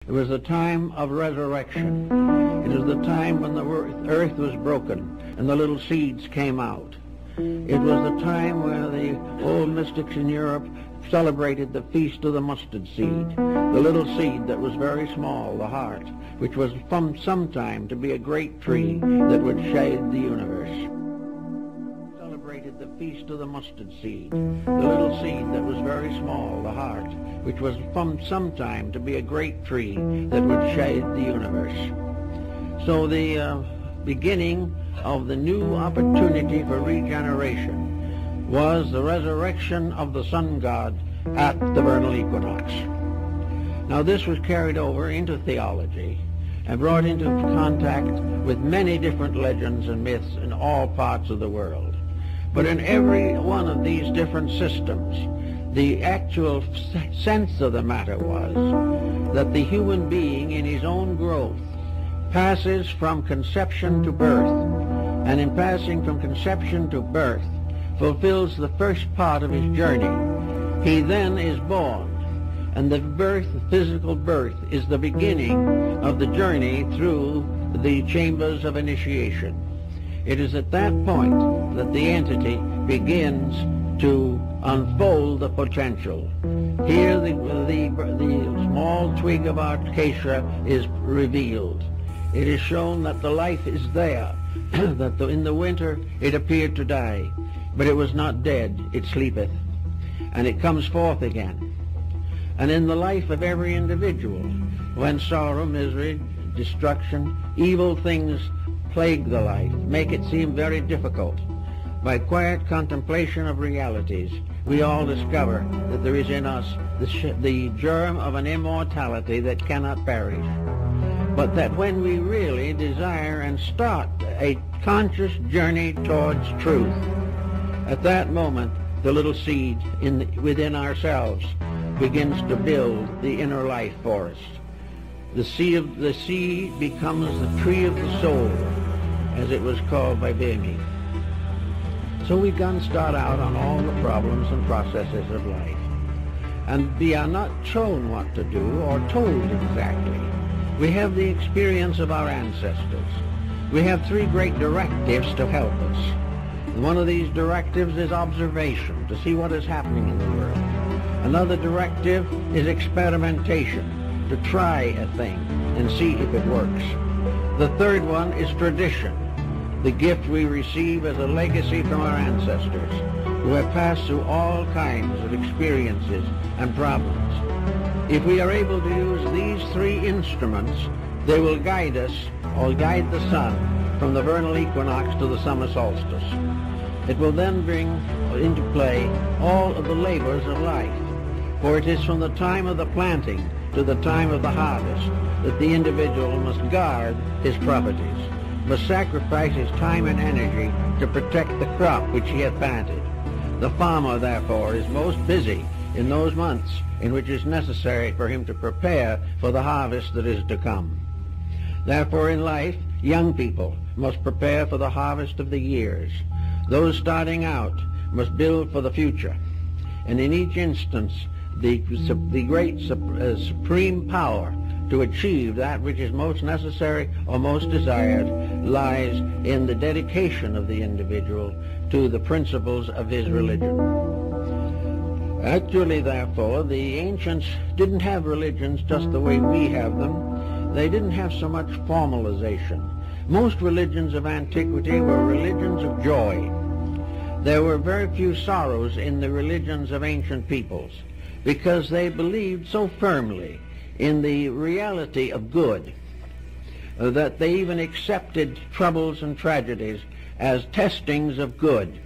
It was the time of resurrection. It was the time when the earth was broken and the little seeds came out. It was the time where the old mystics in Europe celebrated the feast of the mustard seed, the little seed that was very small, the heart, which was from sometime to be a great tree that would shade the universe. Celebrated the feast of the mustard seed, the little seed that was very small, the heart, which was from sometime to be a great tree that would shade the universe. So the beginning of the new opportunity for regeneration was the resurrection of the sun god at the vernal equinox. Now this was carried over into theology and brought into contact with many different legends and myths in all parts of the world. But in every one of these different systems, the actual sense of the matter was that the human being in his own growth passes from conception to birth, and in passing from conception to birth fulfills the first part of his journey. He then is born, and the birth, the physical birth, is the beginning of the journey through the chambers of initiation. It is at that point that the entity begins to unfold the potential. Here the small twig of acacia is revealed. It is shown that the life is there, that in the winter it appeared to die, but it was not dead, it sleepeth, and it comes forth again. And in the life of every individual, when sorrow, misery, destruction, evil things plague the life, make it seem very difficult, by quiet contemplation of realities, we all discover that there is in us the germ of an immortality that cannot perish. But that when we really desire and start a conscious journey towards truth, at that moment the little seed within ourselves begins to build the inner life for us. The seed becomes the tree of the soul, as it was called by Bhimi. So we can start out on all the problems and processes of life. And we are not shown what to do or told exactly. We have the experience of our ancestors. We have three great directives to help us. One of these directives is observation, to see what is happening in the world. Another directive is experimentation, to try a thing and see if it works. The third one is tradition, the gift we receive as a legacy from our ancestors, who have passed through all kinds of experiences and problems. If we are able to use these three instruments, they will guide us, or guide the sun, from the vernal equinox to the summer solstice. It will then bring into play all of the labors of life, for it is from the time of the planting to the time of the harvest that the individual must guard his properties, must sacrifice his time and energy to protect the crop which he hath planted. The farmer, therefore, is most busy in those months in which it is necessary for him to prepare for the harvest that is to come. Therefore, in life, young people must prepare for the harvest of the years. Those starting out must build for the future. And in each instance, the great supreme power to achieve that which is most necessary or most desired lies in the dedication of the individual to the principles of his religion. Actually, therefore, the ancients didn't have religions just the way we have them. They didn't have so much formalization. Most religions of antiquity were religions of joy. There were very few sorrows in the religions of ancient peoples, because they believed so firmly in the reality of good that they even accepted troubles and tragedies as testings of good,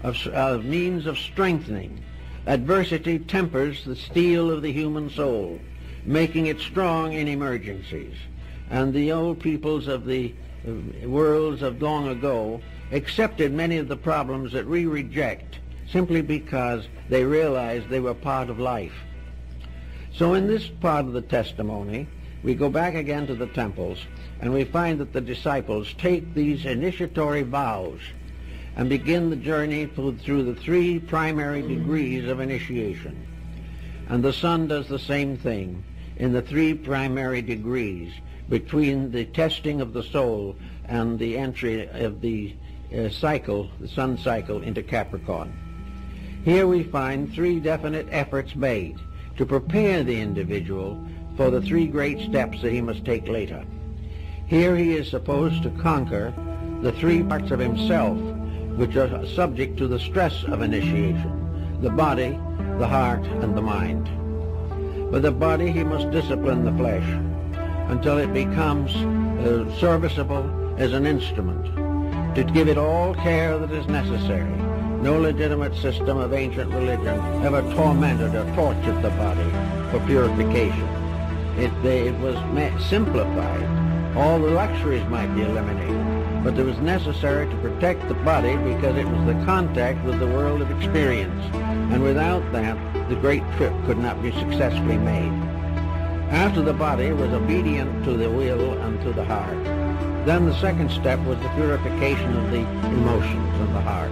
of means of strengthening. Adversity tempers the steel of the human soul, making it strong in emergencies. And the old peoples of the worlds of long ago accepted many of the problems that we reject simply because they realized they were part of life. So in this part of the testimony, we go back again to the temples, and we find that the disciples take these initiatory vows and begin the journey through the three primary degrees of initiation. And the sun does the same thing. in the three primary degrees between the testing of the soul and the entry of the cycle, the sun cycle, into Capricorn. Here we find three definite efforts made to prepare the individual for the three great steps that he must take later. Here he is supposed to conquer the three parts of himself which are subject to the stress of initiation: the body, the heart, and the mind. For the body, he must discipline the flesh until it becomes serviceable as an instrument, to give it all care that is necessary. No legitimate system of ancient religion ever tormented or tortured the body for purification. It was simplified. All the luxuries might be eliminated, but it was necessary to protect the body because it was the contact with the world of experience, and without that, the great trip could not be successfully made. After the body was obedient to the will and to the heart, then the second step was the purification of the emotions of the heart.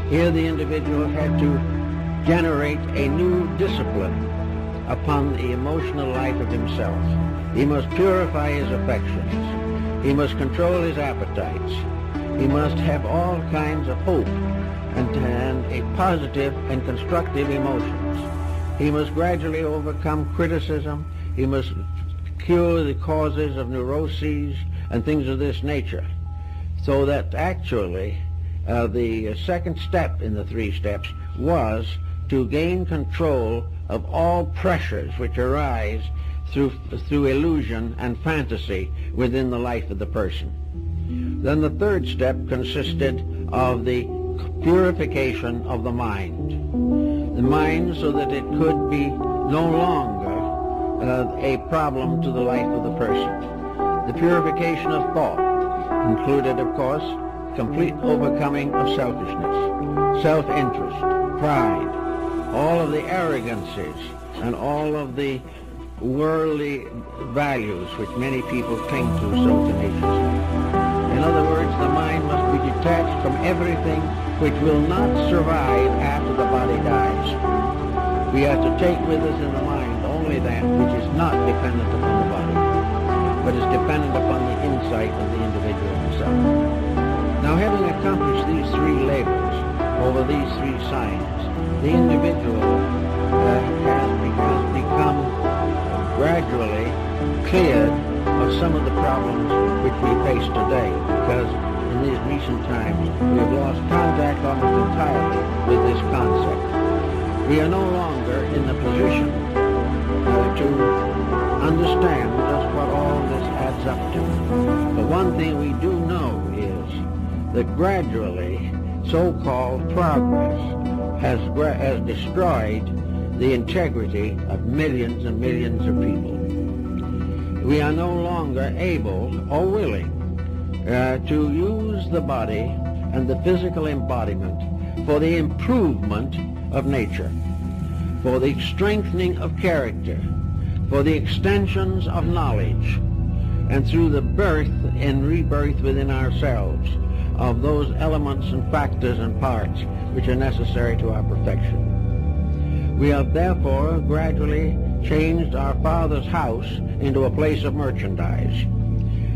Here the individual had to generate a new discipline upon the emotional life of himself. He must purify his affections. He must control his appetites. He must have all kinds of hope and a positive and constructive emotions. He must gradually overcome criticism. He must cure the causes of neuroses and things of this nature. So that actually the second step in the three steps was to gain control of all pressures which arise through illusion and fantasy within the life of the person. Then the third step consisted of the purification of the mind. The mind, so that it could be no longer a problem to the life of the person. The purification of thought included, of course, complete overcoming of selfishness, self-interest, pride, all of the arrogances, and all of the worldly values which many people cling to so tenaciously. In other words, the mind must be detached from everything which will not survive after the body dies. We are to take with us in the mind only that which is not dependent upon the body, but is dependent upon the insight of the individual himself. Now, having accomplished these three labors over these three signs, the individual has become gradually cleared of some of the problems which we face today, because in these recent times we have lost contact almost entirely with this concept. We are no longer in the position to understand just what all this adds up to. But one thing we do know is that gradually so-called progress has destroyed the integrity of millions and millions of people. We are no longer able or willing to use the body and the physical embodiment for the improvement of nature, for the strengthening of character, for the extensions of knowledge, and through the birth and rebirth within ourselves of those elements and factors and parts which are necessary to our perfection. We have therefore gradually changed our Father's house into a place of merchandise.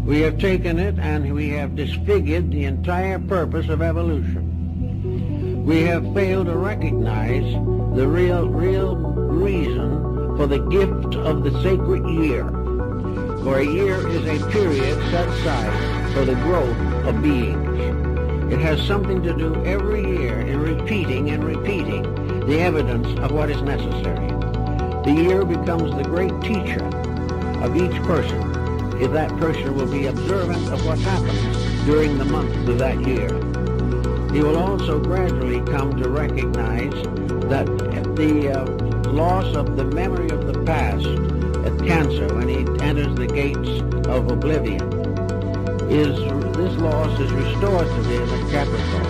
We have taken it and we have disfigured the entire purpose of evolution. We have failed to recognize the real reason for the gift of the sacred year. For a year is a period set aside for the growth of beings. It has something to do every year in repeating and repeating the evidence of what is necessary. The year becomes the great teacher of each person, if that person will be observant of what happens during the months of that year. He will also gradually come to recognize that the loss of the memory of the past at Cancer, when he enters the gates of oblivion, this loss is restored to him at Capricorn.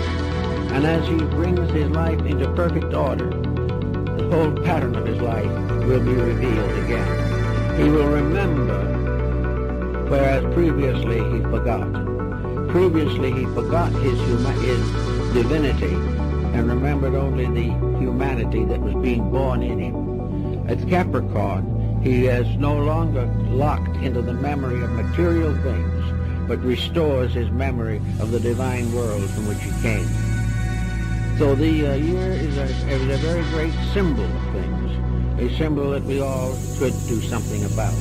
And as he brings his life into perfect order, the whole pattern of his life will be revealed again. He will remember, whereas previously he forgot. Previously he forgot his divinity and remembered only the humanity that was being born in him. At Capricorn, He is no longer locked into the memory of material things, but restores his memory of the divine world from which he came. So the year is a very great symbol of things, a symbol that we all could do something about.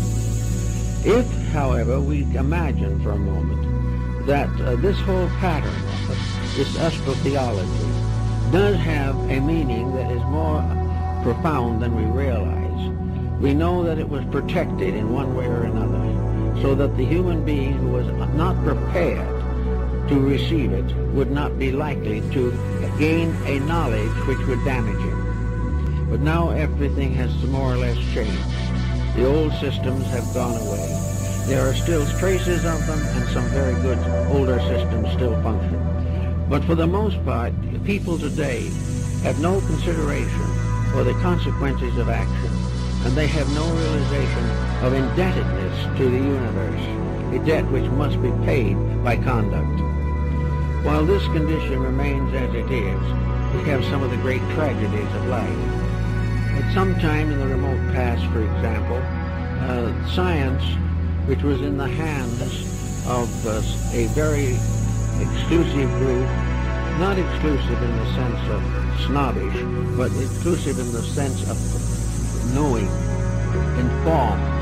If, however, we imagine for a moment that this whole pattern, this astrotheology, does have a meaning that is more profound than we realize, we know that it was protected in one way or another, so that the human being who was not prepared to receive it would not be likely to gain a knowledge which would damage him. But now everything has more or less changed. The old systems have gone away. There are still traces of them, and some very good older systems still function. But for the most part, people today have no consideration for the consequences of action, and they have no realization of indebtedness to the universe, a debt which must be paid by conduct. While this condition remains as it is, we have some of the great tragedies of life. At some time in the remote past, for example, science, which was in the hands of a very exclusive group, not exclusive in the sense of snobbish, but exclusive in the sense of knowing, informed.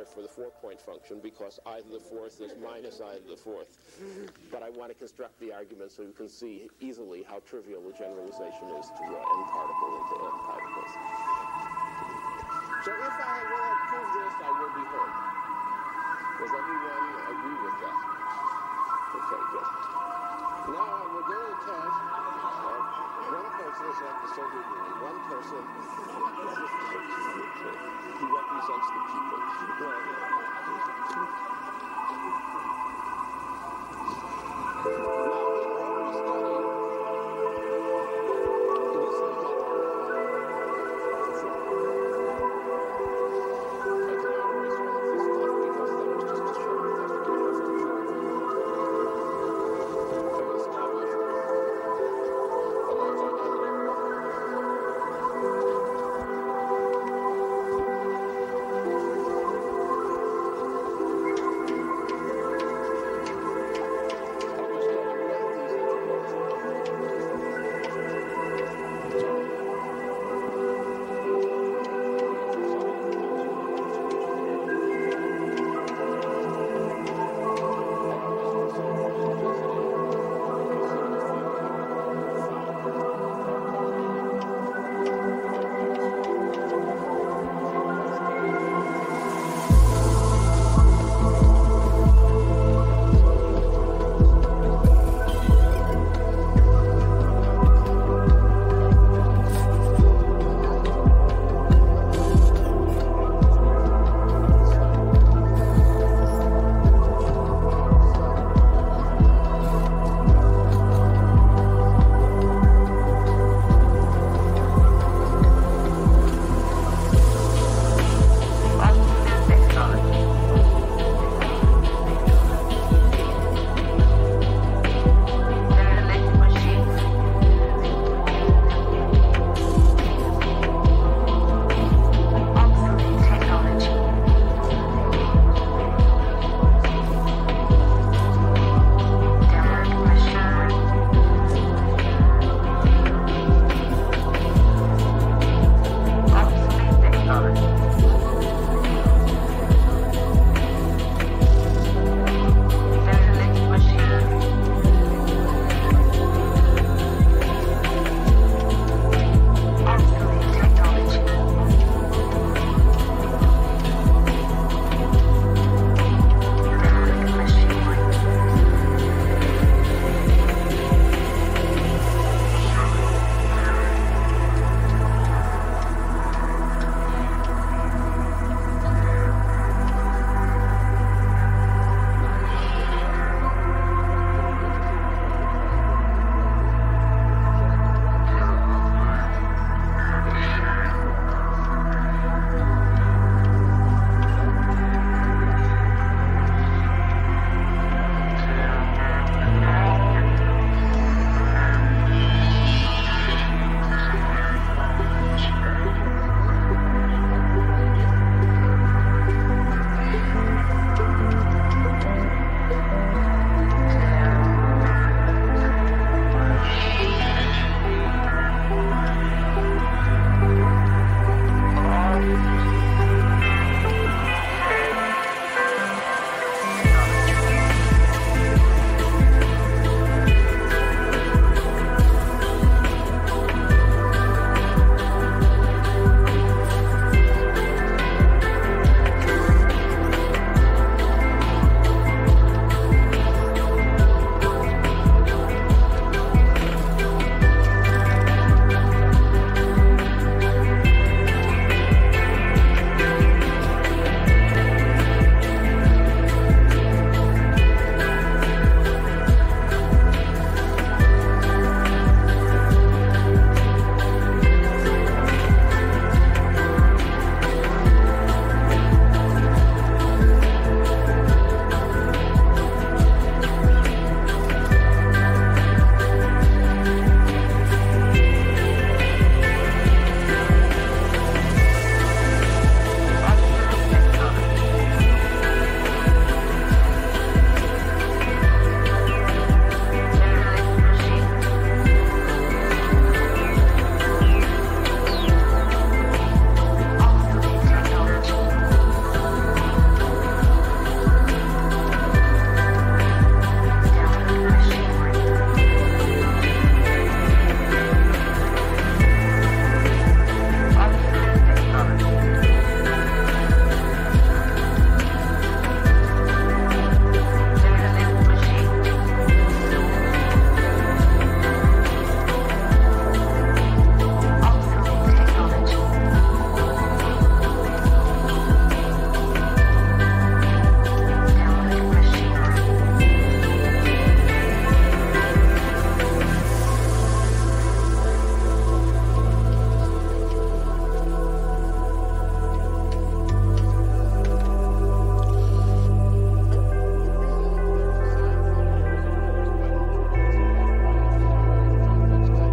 matter for the 4-point function because I to the fourth is minus I to the fourth. But I want to construct the argument so you can see easily how trivial the generalization is to n particle into n particles. So if I will have proved this, I will be heard. Does everyone agree with that? Okay, good. Now I will go to the task of one person is like the Soviet Union. One person he represents the people.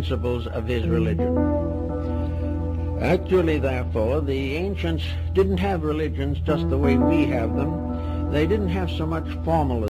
principles of his religion. Actually, therefore, the ancients didn't have religions just the way we have them. They didn't have so much formalism.